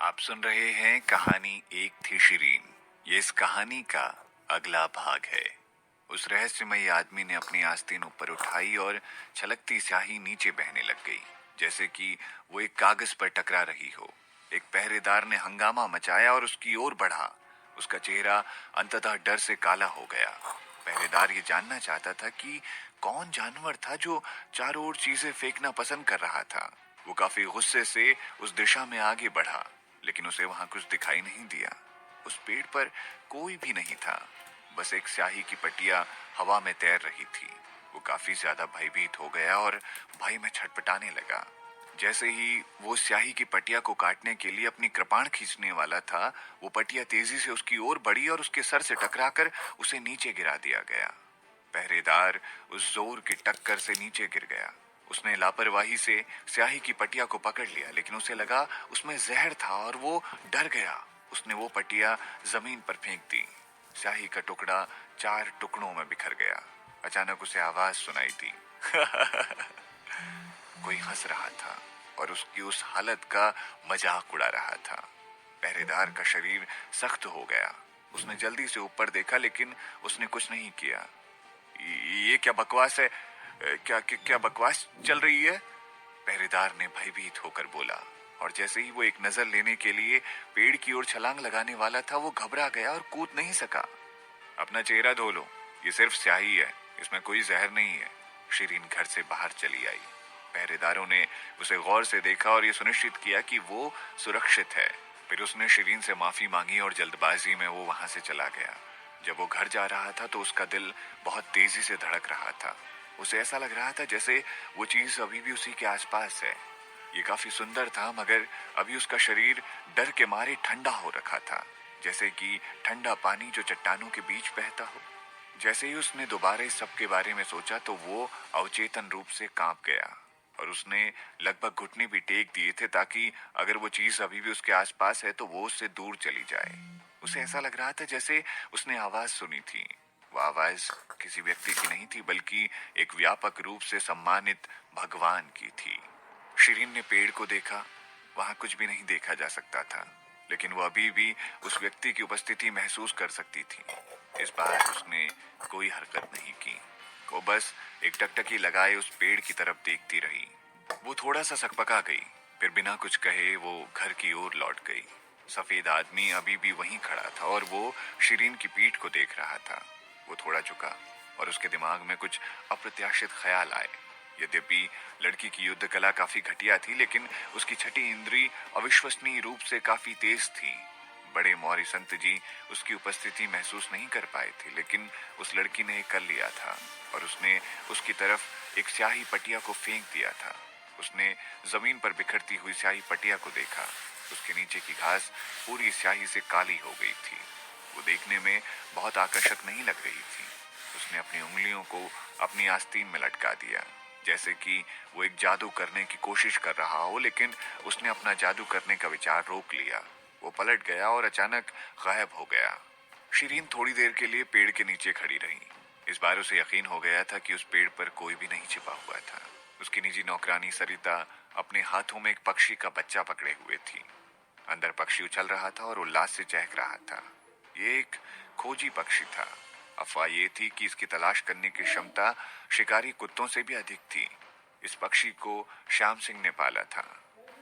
आप सुन रहे हैं कहानी एक थी शिरीन। ये इस कहानी का अगला भाग है। उस रहस्यमयी आदमी ने अपनी आस्तीन ऊपर उठाई और छलकती स्याही नीचे बहने लग गई, जैसे कि वो एक कागज पर टकरा रही हो। एक पहरेदार ने हंगामा मचाया और उसकी ओर बढ़ा। उसका चेहरा अंततः डर से काला हो गया। पहरेदार ये जानना चाहता था कि कौन जानवर था जो चारों ओर चीजें फेंकना पसंद कर रहा था। वो काफी गुस्से से उस दिशा में आगे बढ़ा, लेकिन उसे वहां कुछ दिखाई नहीं दिया। उस पेड़ पर कोई भी नहीं था, बस एक स्याही की पट्टिया हवा में तैर रही थी। वो काफी ज्यादा भयभीत हो गया और भय में छटपटाने लगा। जैसे ही वो स्याही की पट्टिया को काटने के लिए अपनी कृपाण खींचने वाला था, वो पट्टिया तेजी से उसकी ओर बढ़ी और उसके सर से टकराकर उसे नीचे गिरा दिया गया। पहरेदार उस जोर की टक्कर से नीचे गिर गया। उसने लापरवाही से स्याही की पट्टिया को पकड़ लिया, लेकिन उसे लगा उसमें जहर था और वो डर गया। उसने वो पट्टिया जमीन पर फेंक दी। स्याही का टुकड़ा 4 टुकड़ों में बिखर गया। अचानक उसे आवाज सुनाई दी। कोई हंस रहा था और उसकी उस हालत का मजाक उड़ा रहा था। पहरेदार का शरीर सख्त हो गया। उसने जल्दी से ऊपर देखा, लेकिन उसने कुछ नहीं किया। ये क्या बकवास है? क्या बकवास चल रही है? पहरेदार ने भयभीत होकर बोला। और जैसे ही वो एक नजर लेने के लिए पेड़ की ओर छलांग लगाने वाला था, वो घबरा गया और कूद नहीं सका। अपना चेहरा धो लो, ये सिर्फ स्याही है, इसमें कोई जहर नहीं है। शिरीन घर से बाहर चली आई। पहरेदारों ने उसे गौर से देखा और ये सुनिश्चित किया कि वो सुरक्षित है। फिर उसने शिरीन से माफी मांगी और जल्दबाजी में वो वहां से चला गया। जब वो घर जा रहा था तो उसका दिल बहुत तेजी से धड़क रहा था। उसे ऐसा लग रहा था जैसे वो चीज अभी भी उसी के आसपास है। ये काफी सुंदर था, मगर अभी उसका शरीर डर के मारे ठंडा हो रखा था, जैसे कि ठंडा पानी जो चट्टानों के बीच बहता हो। जैसे ही उसने दोबारा इस सब के बारे में सोचा तो वो अवचेतन रूप से कांप गया और उसने लगभग घुटने भी टेक दिए थे, ताकि अगर वो चीज अभी भी उसके आसपास है तो वो उससे दूर चली जाए। उसे ऐसा लग रहा था जैसे उसने आवाज सुनी थी। वो आवाज किसी व्यक्ति की नहीं थी, बल्कि एक व्यापक रूप से सम्मानित भगवान की थी। शिरीन ने पेड़ को देखा। वहां कुछ भी नहीं देखा जा सकता था, लेकिन वो अभी भी उस व्यक्ति की उपस्थिति महसूस कर सकती थी। इस बार उसने कोई हरकत नहीं की। वो बस एक टकटकी लगाए उस पेड़ की तरफ देखती रही। वो थोड़ा सा सकपका गई, फिर बिना कुछ कहे वो घर की ओर लौट गई। सफेद आदमी अभी भी वहीं खड़ा था और वो शिरीन की पीठ को देख रहा था। वो थोड़ा झुका और उसके दिमाग में कुछ अप्रत्याशित ख्याल आए। यद्यपि लड़की की युद्ध कला काफी घटिया थी, लेकिन उसकी छठी इंद्री अविश्वसनीय रूप से काफी तेज थी। बड़े मौर्य संत जी उसकी उपस्थिति महसूस नहीं कर पाए थे, लेकिन उस लड़की ने कर लिया था और उसने उसकी तरफ एक स्याही पटिया को फेंक दिया था। उसने जमीन पर बिखरती हुई स्याही पटिया को देखा। उसके नीचे की घास पूरी स्याही से काली हो गई थी। वो देखने में बहुत आकर्षक नहीं लग रही थी। उसने अपनी उंगलियों को अपनी आस्तीन में लटका दिया, जैसे कि वो एक जादू करने की कोशिश कर रहा हो, लेकिन उसने अपना जादू करने का विचार रोक लिया। वो पलट गया और अचानक गायब हो गया। शिरीन थोड़ी देर के लिए पेड़ के नीचे खड़ी रही। इस बार उसे यकीन हो गया था कि उस पेड़ पर कोई भी नहीं छिपा हुआ था। उसकी निजी नौकरानी सरिता अपने हाथों में एक पक्षी का बच्चा पकड़े हुए थी। अंदर पक्षी उछल रहा था और उल्लास से चहक रहा था। ये एक खोजी पक्षी था। अफवाह ये थी कि इसकी तलाश करने की क्षमता शिकारी कुत्तों से भी अधिक थी। इस पक्षी को श्याम सिंह ने पाला था।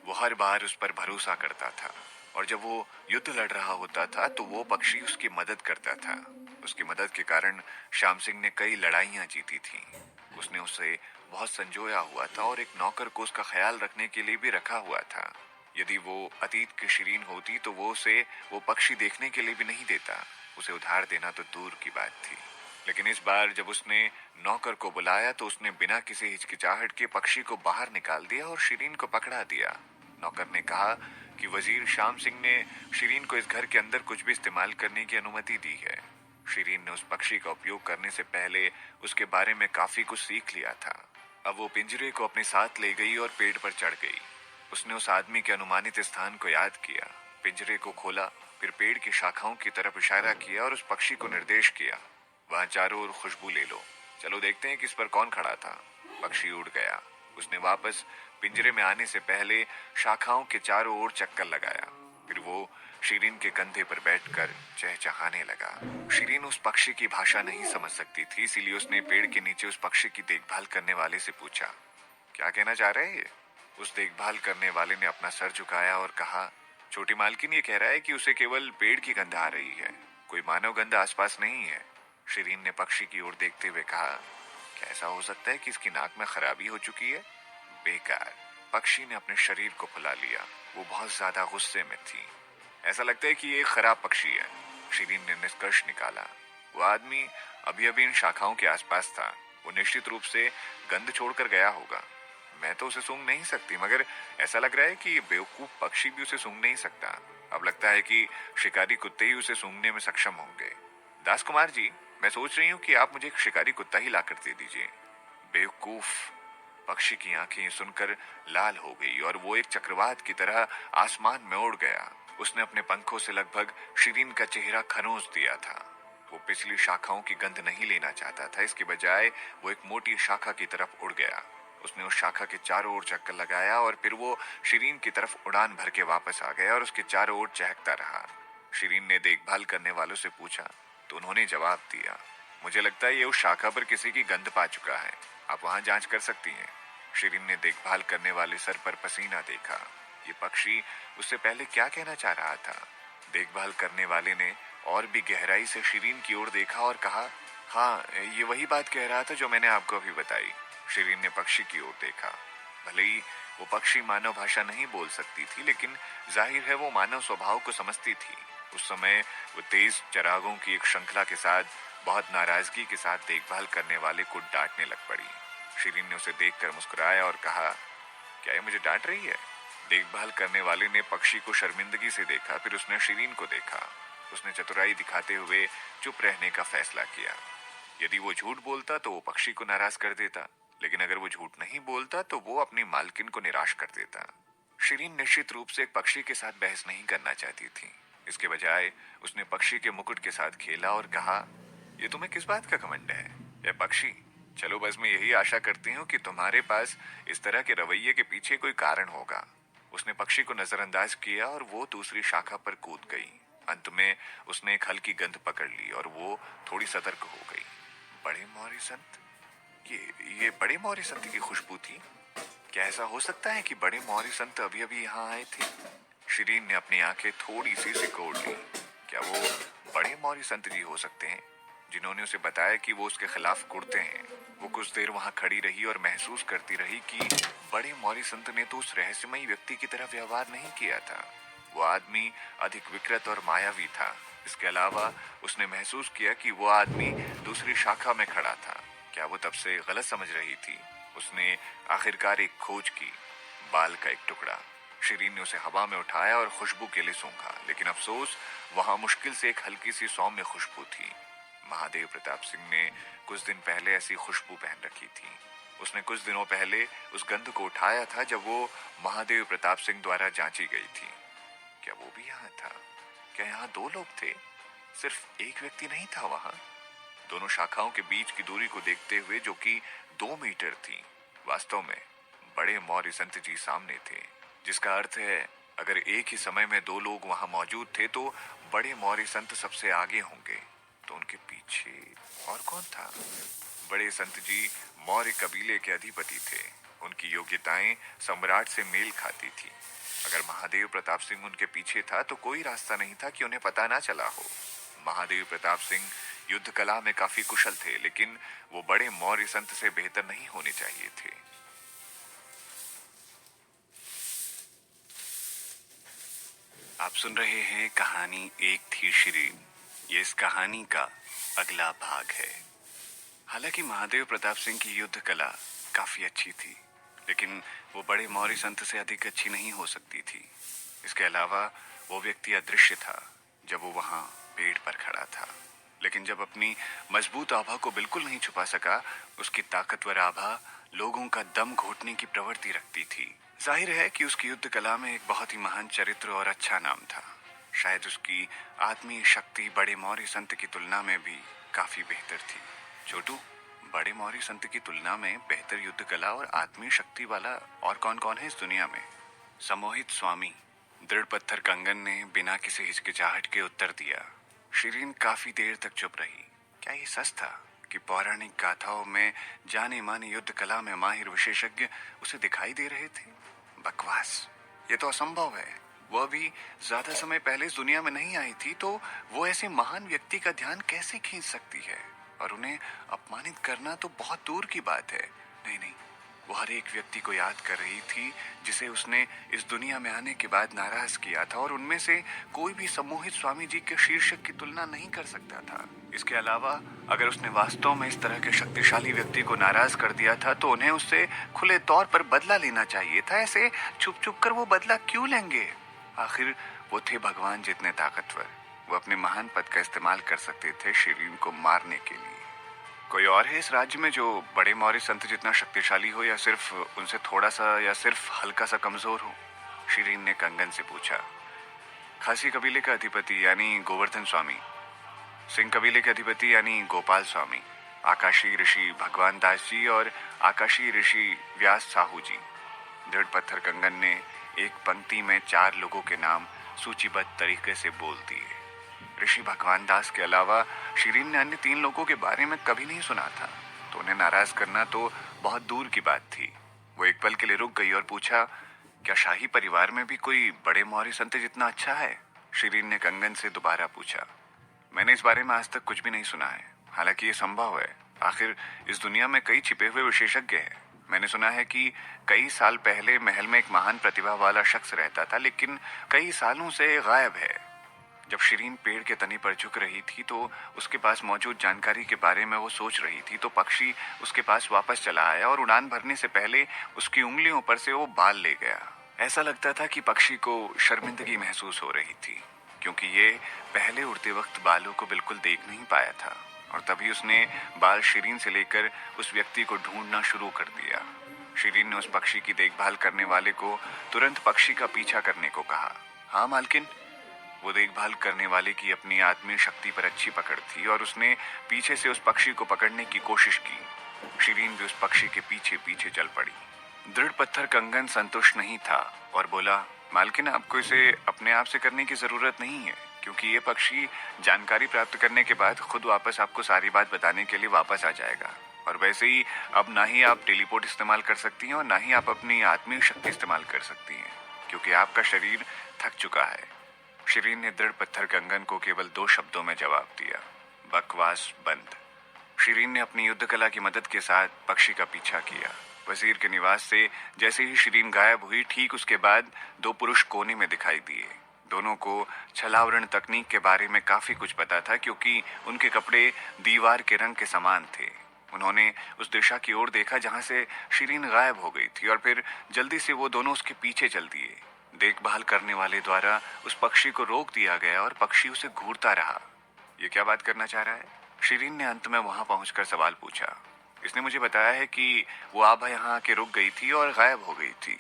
वो हर बार उस पर भरोसा करता था और जब वो युद्ध लड़ रहा होता था तो वो पक्षी उसकी मदद करता था। उसकी मदद के कारण श्याम सिंह ने कई लड़ाइयां जीती थी। उसने उसे बहुत संजोया हुआ था और एक नौकर को उसका ख्याल रखने के लिए भी रखा हुआ था। यदि वो अतीत की शिरीन होती तो वो उसे वो पक्षी देखने के लिए भी नहीं देता। उसे उधार देना तो दूर की बात थी। लेकिन इस बार जब उसने नौकर को बुलाया तो उसने बिना किसी हिचकिचाहट के पक्षी को बाहर निकाल दिया और शिरीन को पकड़ा दिया। नौकर ने कहा कि वजीर श्याम सिंह ने शिरीन को इस घर के अंदर कुछ भी इस्तेमाल करने की अनुमति दी है। शिरीन ने उस पक्षी का उपयोग करने से पहले उसके बारे में काफी कुछ सीख लिया था। अब वो पिंजरे को अपने साथ ले गई और पेड़ पर चढ़ गई। उसने उस आदमी के अनुमानित स्थान को याद किया, पिंजरे को खोला, फिर पेड़ की शाखाओं की तरफ इशारा किया और उस पक्षी को निर्देश किया, वहां चारों ओर खुशबू ले लो, चलो देखते हैं कि इस पर कौन खड़ा था। पक्षी उड़ गया। उसने वापस पिंजरे में आने से पहले शाखाओं के चारों ओर चक्कर लगाया। फिर वो शीरीन के कंधे पर बैठकर चहचहाने लगा। शीरीन उस पक्षी की भाषा नहीं समझ सकती थी, इसीलिए उसने पेड़ के नीचे उस पक्षी की देखभाल करने वाले से पूछा, क्या कहना चाह रहे हैं ये? उस देखभाल करने वाले ने अपना सर झुकाया और कहा, छोटी मालकिन ये कह रहा है कि उसे केवल पेड़ की गंध आ रही है, कोई मानव गंध आसपास नहीं है। शीरीन ने पक्षी की ओर देखते हुए कहा, क्या ऐसा हो सकता है कि इसकी नाक में खराबी हो चुकी है? बेकार। पक्षी ने अपने शरीर को फुला लिया। वो बहुत ज्यादा गुस्से में थी। ऐसा लगता है कि ये एक खराब पक्षी है, शीरीन ने निष्कर्ष निकाला। वो आदमी अभी अभी इन शाखाओं के आसपास था। वो निश्चित रूप से गंध छोड़कर गया होगा। मैं तो उसे सूंघ नहीं सकती, मगर ऐसा लग रहा है कि ये बेवकूफ पक्षी भी उसे सूंघ नहीं सकता। अब लगता है कि शिकारी कुत्ते ही उसे सूंघने में सक्षम होंगे। दास कुमार जी, मैं सोच रही हूँ कि आप मुझे एक शिकारी कुत्ता ही लाकर दे दीजिए। बेवकूफ। पक्षी की आंखें सुनकर लाल हो गई और वो एक चक्रवात की तरह आसमान में उड़ गया। उसने अपने पंखों से लगभग शीरीन का चेहरा खनोज दिया था। वो पिछली शाखाओं की गंध नहीं लेना चाहता था, इसके बजाय वो एक मोटी शाखा की तरफ उड़ गया। उसने उस शाखा के चारों ओर चक्कर लगाया और फिर वो शीरीन की तरफ उड़ान भर के वापस आ गया और उसके चारों ओर चहकता रहा। शीरीन ने देखभाल करने वालों से पूछा, तो उन्होंने जवाब दिया, मुझे लगता है ये उस शाखा पर किसी की गंध पा चुका है, आप वहां जांच कर सकती हैं। शीरीन ने देखभाल करने वाले सर पर पसीना देखा। ये पक्षी उससे पहले क्या कहना चाह रहा था? देखभाल करने वाले ने और भी गहराई से शीरीन की ओर देखा और कहा, हाँ, ये वही बात कह रहा था जो मैंने आपको अभी बताई। शीरीन ने पक्षी की ओर देखा। भले ही वो पक्षी मानव भाषा नहीं बोल सकती थी, लेकिन जाहिर है वो मानव स्वभाव को समझती थी। उस समय वो तेज चरागों की एक श्रृंखला के साथ बहुत नाराजगी के साथ देखभाल करने वाले को डांटने लग पड़ी। शीरीन ने उसे देखकर मुस्कुराया और कहा, क्या ये मुझे डांट रही है? देखभाल करने वाले ने पक्षी को शर्मिंदगी से देखा, फिर उसने शीरीन को देखा। उसने चतुराई दिखाते हुए चुप रहने का फैसला किया। यदि वो झूठ बोलता तो वो पक्षी को नाराज कर देता, लेकिन अगर वो झूठ नहीं बोलता तो वो अपनी मालकिन को निराश कर देता। शीरीन निश्चित रूप से एक पक्षी के साथ बहस नहीं करना चाहती थी। इसके बजाय उसने पक्षी के मुकुट के साथ खेला और कहा, ये तुम्हें किस बात का घमंड है? ये पक्षी, चलो बस मैं यही आशा करती हूँ कि तुम्हारे पास इस तरह के रवैये के पीछे कोई कारण होगा। उसने पक्षी को नजरअंदाज किया और वो दूसरी शाखा पर कूद गई। अंत में उसने एक हल्की गंध पकड़ ली और वो थोड़ी सतर्क हो गई। बड़े मौर्य संत, ये बड़े मौर्य संत की खुशबू थी। क्या ऐसा हो सकता है कि बड़े मौर्य संत अभी अभी यहाँ आए थे? शीरीन ने अपनी आंखें थोड़ी सी सिकोड़ ली। क्या वो बड़े मौर्य संत जी हो सकते हैं जिन्होंने उसे बताया कि वो उसके खिलाफ कुड़ते हैं? वो कुछ देर वहां खड़ी रही और महसूस करती रही कि बड़े मौर्य संत ने तो उस रहस्यमयी व्यक्ति की तरह व्यवहार नहीं किया था। वो आदमी अधिक विकृत और मायावी था। इसके अलावा उसने महसूस किया कि वो आदमी दूसरी शाखा में खड़ा था। क्या वो तब से गलत समझ रही थी? उसने आखिरकार एक खोज की, बाल का एक टुकड़ा। शीरीन ने उसे हवा में उठाया और खुशबू के लिए सूंघा, लेकिन अफसोस वहां मुश्किल से एक हल्की सी सौम्य खुशबू थी। महादेव प्रताप सिंह ने कुछ दिन पहले ऐसी खुशबू पहन रखी थी। उसने कुछ दिनों पहले उस गंध को उठाया था जब वो महादेव प्रताप सिंह द्वारा जांची गई थी। क्या वो भी यहाँ था? क्या यहाँ दो लोग थे? सिर्फ एक व्यक्ति नहीं था वहां? दोनों शाखाओं के बीच की दूरी को देखते हुए, जो कि 2 मीटर थी, वास्तव में बड़े मौर्य संत जी सामने थे, जिसका अर्थ है अगर एक ही समय में दो लोग वहां मौजूद थे तो बड़े मौर्य संत सबसे आगे होंगे। तो उनके पीछे और कौन था? बड़े संत जी मौर्य कबीले के अधिपति थे। उनकी योग्यताएं सम्राट से मेल खाती थी। अगर महादेव प्रताप सिंह उनके पीछे था तो कोई रास्ता नहीं था कि उन्हें पता ना चला हो। महादेव प्रताप सिंह युद्ध कला में काफी कुशल थे, लेकिन वो बड़े मौर्य संत से बेहतर नहीं होने चाहिए थे। आप सुन रहे हैं कहानी एक थी शीरीन। ये इस कहानी का अगला भाग है। हालांकि महादेव प्रताप सिंह की युद्ध कला काफी अच्छी थी, लेकिन वो बड़े मौर्य संत से अधिक अच्छी नहीं हो सकती थी। इसके अलावा वो व्यक्ति अदृश्य था जब वो वहां पेड़ पर खड़ा था, लेकिन जब अपनी मजबूत आभा को बिल्कुल नहीं छुपा सका, उसकी ताकतवर आभा लोगों का दम घोटने की प्रवृत्ति रखती थी। जाहिर है कि उसकी युद्ध कला में एक बहुत ही महान चरित्र और अच्छा नाम था। शायद उसकी आत्मीय शक्ति बड़े मौर्य संत की तुलना में भी काफी बेहतर थी। छोटू, बड़े मौर्य संत की तुलना में बेहतर युद्ध कला और आत्मीय शक्ति वाला और कौन कौन है इस दुनिया में? सम्मोहित स्वामी, दृढ़ पत्थर कंगन ने बिना किसी हिचकिचाहट के उत्तर दिया। शिरीन काफी देर तक चुप रही। क्या ये सच था कि पौराणिक गाथाओं में जाने माने युद्ध कला में माहिर विशेषज्ञ उसे दिखाई दे रहे थे? बकवास, ये तो असंभव है। वो अभी ज्यादा समय पहले इस दुनिया में नहीं आई थी, तो वो ऐसे महान व्यक्ति का ध्यान कैसे खींच सकती है? और उन्हें अपमानित करना तो बहुत दूर की बात है। नहीं नहीं, वो हर एक व्यक्ति को याद कर रही थी जिसे उसने इस दुनिया में आने के बाद नाराज किया था, और उनमें से कोई भी सम्मोहित स्वामी जी के शीर्षक की तुलना नहीं कर सकता था। इसके अलावा अगर उसने वास्तव में इस तरह के शक्तिशाली व्यक्ति को नाराज कर दिया था तो उन्हें उससे खुले तौर पर बदला लेना चाहिए था। ऐसे छुप छुप कर वो बदला क्यों लेंगे? आखिर वो थे भगवान जितने ताकतवर। वो अपने महान पद का इस्तेमाल कर सकते थे शिरीन को मारने के लिए। कोई और है इस राज्य में जो बड़े मौर्य संत जितना शक्तिशाली हो, या सिर्फ उनसे थोड़ा सा या सिर्फ हल्का सा कमजोर हो? शिरीन ने कंगन से पूछा। खासी कबीले का अधिपति यानी गोवर्धन स्वामी, सिंह कबीले के अधिपति यानी गोपाल स्वामी, आकाशी ऋषि भगवान दास जी और आकाशी ऋषि व्यास साहू जी। दृढ़ पत्थर कंगन ने एक पंक्ति में 4 लोगों के नाम सूचीबद्ध तरीके से बोल दिए। ऋषि भगवान दास के अलावा शिरीन ने अन्य 3 लोगों के बारे में कभी नहीं सुना था, तो उन्हें नाराज करना तो बहुत दूर की बात थी। वो एक पल के लिए रुक गई और पूछा, क्या शाही परिवार में भी कोई बड़े मौर्य संत जितना अच्छा है? शिरीन ने कंगन से दोबारा पूछा। मैंने इस बारे में आज तक कुछ भी नहीं सुना है, हालांकि ये संभव है। आखिर इस दुनिया में कई छिपे हुए विशेषज्ञ हैं। मैंने सुना है कि कई साल पहले महल में एक महान प्रतिभा वाला शख्स रहता था, लेकिन कई सालों से गायब है। जब शिरीन पेड़ के तने पर झुक रही थी तो उसके पास मौजूद जानकारी के बारे में वो सोच रही थी, तो पक्षी उसके पास वापस चला आया और उड़ान भरने से पहले उसकी उंगलियों पर से वो बाल ले गया। ऐसा लगता था कि पक्षी को शर्मिंदगी महसूस हो रही थी, क्योंकि ये पहले उड़ते वक्त बालों को बिल्कुल देख नहीं पाया था, और तभी उसने बाल शिरीन से लेकर उस व्यक्ति को ढूंढना शुरू कर दिया। शिरीन ने उस पक्षी की देखभाल करने वाले को तुरंत पक्षी का पीछा करने को कहा। हाँ मालकिन। वो देखभाल करने वाले की अपनी आत्मीय शक्ति पर अच्छी पकड़ थी और उसने पीछे से उस पक्षी को पकड़ने की कोशिश की। शिरीन भी उस पक्षी के पीछे पीछे चल पड़ी। दृढ़ पत्थर कंगन संतुष्ट नहीं था और बोला, मालकिन आपको इसे अपने आप से करने की जरूरत नहीं है, क्योंकि ये पक्षी जानकारी प्राप्त करने के बाद खुद वापस आपको सारी बात बताने के लिए वापस आ जाएगा। और वैसे ही अब ना ही आप टेलीपोर्ट इस्तेमाल कर सकती हैं और ना ही आप अपनी आत्मीय शक्ति इस्तेमाल कर सकती हैं, क्योंकि आपका शरीर थक चुका है। शिरीन ने दृढ़ पत्थर कंगन को केवल 2 शब्दों में जवाब दिया, बकवास बंद। शिरीन ने अपनी युद्ध कला की मदद के साथ पक्षी का पीछा किया। वजीर के निवास से जैसे ही शिरीन गायब हुई, ठीक उसके बाद 2 पुरुष कोने में दिखाई दिए। दोनों को छलावरण तकनीक के बारे में काफी कुछ पता था, क्योंकि उनके कपड़े दीवार के रंग के समान थे। उन्होंने उस दिशा की ओर देखा जहां से शिरीन गायब हो गई थी, और फिर जल्दी से वो दोनों उसके पीछे चल दिए। देखभाल करने वाले द्वारा उस पक्षी को रोक दिया गया और पक्षी उसे घूरता रहा। ये क्या बात करना चाह रहा है? शिरीन ने अंत में वहां पहुंचकर सवाल पूछा। इसने मुझे बताया है कि वो आभा यहाँ आके रुक गई थी और गायब हो गई थी।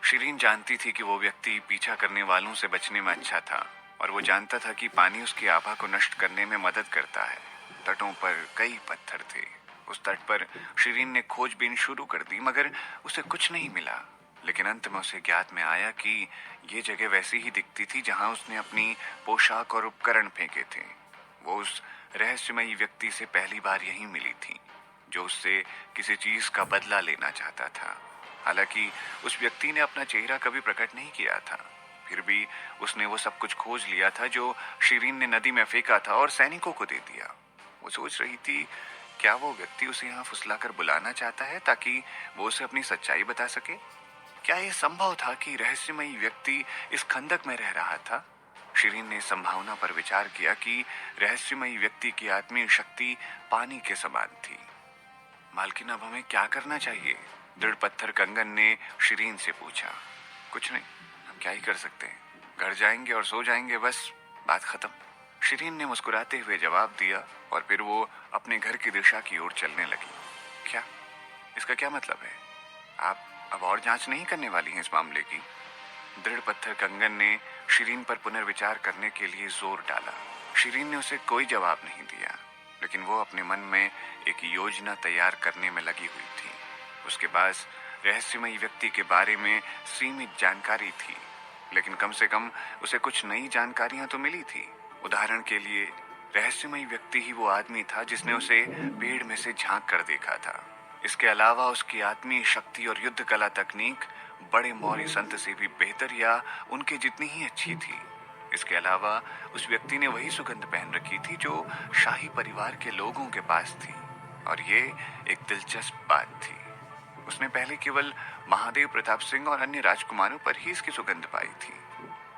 शिरीन जानती थी कि वो व्यक्ति पीछा करने वालों से बचने में अच्छा था, और वो जानता था कि पानी उसकी आभा को नष्ट करने में मदद करता है। तटों पर कई पत्थर थे। उस तट पर शिरीन ने खोजबीन शुरू कर दी, मगर उसे कुछ नहीं मिला। लेकिन अंत में उसे ज्ञात में आया कि ये जगह वैसी ही दिखती थी जहां उसने अपनी पोशाक और उपकरण फेंके थे। वो उस रहस्यमयी व्यक्ति से पहली बार यहीं मिली थी, जो उससे किसी चीज का बदला लेना चाहता था। हालांकि उस व्यक्ति ने अपना चेहरा कभी प्रकट नहीं किया था, फिर भी उसने वो सब कुछ खोज लिया था जो शिरीन ने नदी में फेंका था और सैनिकों को दे दिया। वो सोच रही थी, क्या वो व्यक्ति उसे यहाँ फुसलाकर बुलाना चाहता है ताकि वो उसे अपनी सच्चाई बता सके? क्या यह संभव था कि रहस्यमयी व्यक्ति इस खंदक में रह रहा था? शिरीन ने संभावना पर विचार किया कि रहस्यमयी व्यक्ति की आत्मीय शक्ति पानी के समान थी। मालकिन, अब हमें क्या करना चाहिए? दृढ़ पत्थर कंगन ने शिरीन से पूछा। कुछ नहीं, हम क्या ही कर सकते हैं, घर जाएंगे और सो जाएंगे, बस बात खत्म। शिरीन ने मुस्कुराते हुए जवाब दिया, और फिर वो अपने घर की दिशा की ओर चलने लगी। क्या? इसका क्या मतलब है? आप अब और जांच नहीं करने वाली हैं इस मामले की? दृढ़ पत्थर कंगन ने शिरीन पर पुनर्विचार करने के लिए जोर डाला। शिरीन ने उसे कोई जवाब नहीं दिया, लेकिन वो अपने मन में एक योजना तैयार करने में लगी हुई थी। उसके पास रहस्यमयी व्यक्ति के बारे में सीमित जानकारी थी, लेकिन कम से कम उसे कुछ नई जानकारियां तो मिली थी। उदाहरण के लिए, रहस्यमयी व्यक्ति ही वो आदमी था जिसने उसे पेड़ में से झांक कर देखा था। इसके अलावा उसकी आत्मीय शक्ति और युद्ध कला तकनीक बड़े मौर्य संत से भी बेहतर या उनके जितनी ही अच्छी थी। इसके अलावा उस व्यक्ति ने वही सुगंध पहन रखी थी जो शाही परिवार के लोगों के पास थी, और ये एक दिलचस्प बात थी। उसने पहले केवल महादेव प्रताप सिंह और अन्य राजकुमारों पर ही इसकी सुगंध पाई थी।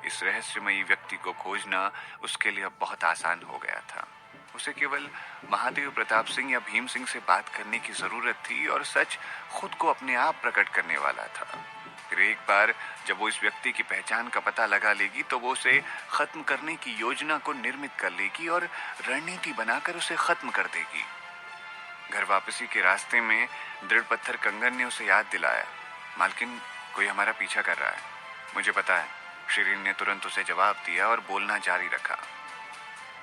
इस रहस्यमयी व्यक्ति को खोजना उसके लिए अब बहुत आसान हो गया था। उसे केवल महादेव प्रताप सिंह या भीम सिंह से बात करने की जरूरत थी और सच खुद को अपने आप प्रकट करने वाला था। फिर एक बार जब वो इस व्यक्ति की पहचान का पता लगा लेगी तो वो उसे खत्म करने की योजना को निर्मित कर लेगी और रणनीति बनाकर उसे खत्म कर देगी। घर वापसी के रास्ते में दृढ़ पत्थर कंगन ने उसे याद दिलाया, मालकिन, कोई हमारा पीछा कर रहा है। मुझे पता है, शिरीन ने तुरंत उसे जवाब दिया और बोलना जारी रखा।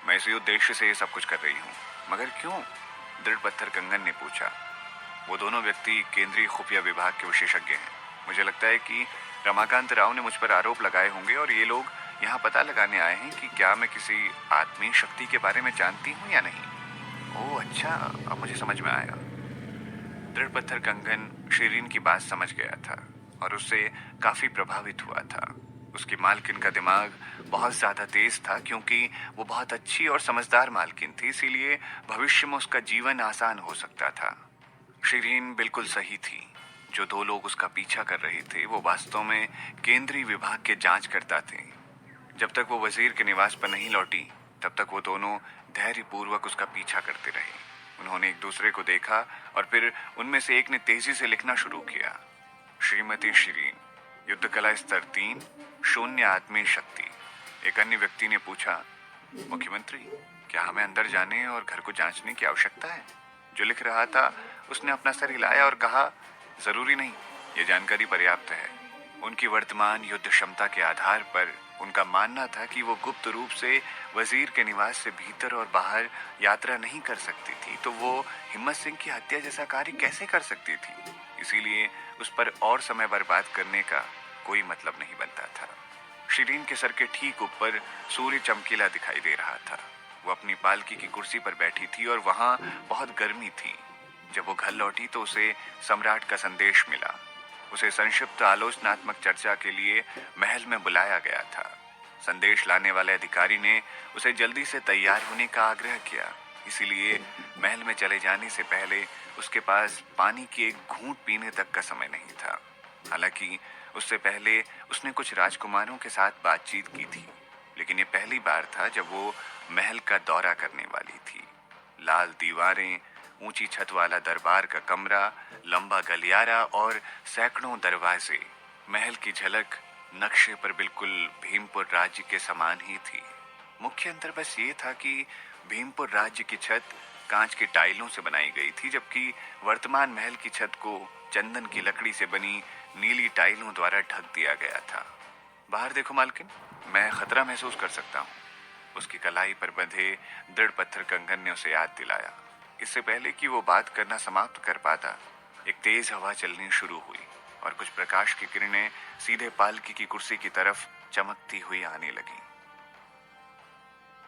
मैं इसी उद्देश्य से ये सब कुछ कर रही हूँ। मगर क्यों? दृढ़ पत्थर कंगन ने पूछा। वो दोनों व्यक्ति केंद्रीय खुफिया विभाग के विशेषज्ञ हैं। मुझे लगता है कि रमाकांत राव ने मुझ पर आरोप लगाए होंगे और ये लोग यहाँ पता लगाने आए हैं कि क्या मैं किसी आत्मीय शक्ति के बारे में जानती हूँ या नहीं। ओह अच्छा, अब मुझे समझ में आया। दृढ़ पत्थर कंगन शिरीन की बात समझ गया था और उससे काफी प्रभावित हुआ था। उसकी मालकिन का दिमाग बहुत ज्यादा तेज था क्योंकि वो बहुत अच्छी और समझदार मालकिन थी, इसीलिए भविष्य में उसका जीवन आसान हो सकता था। शिरीन बिल्कुल सही थी। जो दो लोग उसका पीछा कर रहे थे वो वास्तव में केंद्रीय विभाग के जांचकर्ता थे। जब तक वो वजीर के निवास पर नहीं लौटी तब तक वो दोनों धैर्यपूर्वक उसका पीछा करते रहे। उन्होंने एक दूसरे को देखा और फिर उनमें से एक ने तेजी से लिखना शुरू किया। श्रीमती शिरीन, युद्ध कला स्तर 3, शून्य आत्मीय शक्ति। एक अन्य व्यक्ति ने पूछा, मुख्यमंत्री, क्या हमें अंदर जाने और घर को जांचने की आवश्यकता है? जो लिख रहा था उसने अपना सर हिलाया और कहा, जरूरी नहीं, ये जानकारी पर्याप्त है। उनकी वर्तमान युद्ध क्षमता के आधार पर उनका मानना था कि वो गुप्त रूप से वजीर के निवास से भीतर और बाहर यात्रा नहीं कर सकती थी, तो वो हिम्मत सिंह की हत्या जैसा कार्य कैसे कर सकती थी। इसीलिए उस पर और समय बर्बाद करने का कोई मतलब नहीं बनता था। शिरीन के सर के ठीक ऊपर सूर्य चमकीला दिखाई दे रहा था। वो अपनी पालकी की कुर्सी पर बैठी थी और वहां बहुत गर्मी थी। जब वो घर लौटी तो उसे सम्राट का संदेश मिला। उसे संक्षिप्त आलोचनात्मक चर्चा के लिए महल में बुलाया गया था। संदेश लाने वाले अधिकारी ने उसे जल्दी से तैयार होने का आग्रह किया, इसीलिए महल में चले जाने से पहले उसके पास पानी की एक घूंट पीने तक का समय नहीं था। हालांकि उससे पहले उसने कुछ राजकुमारों के साथ बातचीत की थी, लेकिन ये पहली बार था जब वो महल का दौरा करने वाली थी। लाल दीवारें, ऊंची छत वाला दरबार का कमरा, लंबा गलियारा और सैकड़ों दरवाजे, महल की झलक नक्शे पर बिल्कुल भीमपुर राज्य के समान ही थी। मुख्य अंतर बस ये था कि भीमपुर राज्य की छत कांच के टाइलों से बनाई गई थी, जबकि वर्तमान महल की छत को चंदन की लकड़ी से बनी नीली टाइलों द्वारा ढक दिया गया था। बाहर देखो मालकिन, मैं खतरा महसूस कर सकता हूँ। उसकी कलाई पर बंधे दृढ़ पत्थर कंगन ने उसे याद दिलाया। इससे पहले कि वो बात करना समाप्त कर पाता, एक तेज हवा चलनी शुरू हुई और कुछ प्रकाश की किरणें सीधे पालकी की कुर्सी की तरफ चमकती हुई आने लगी।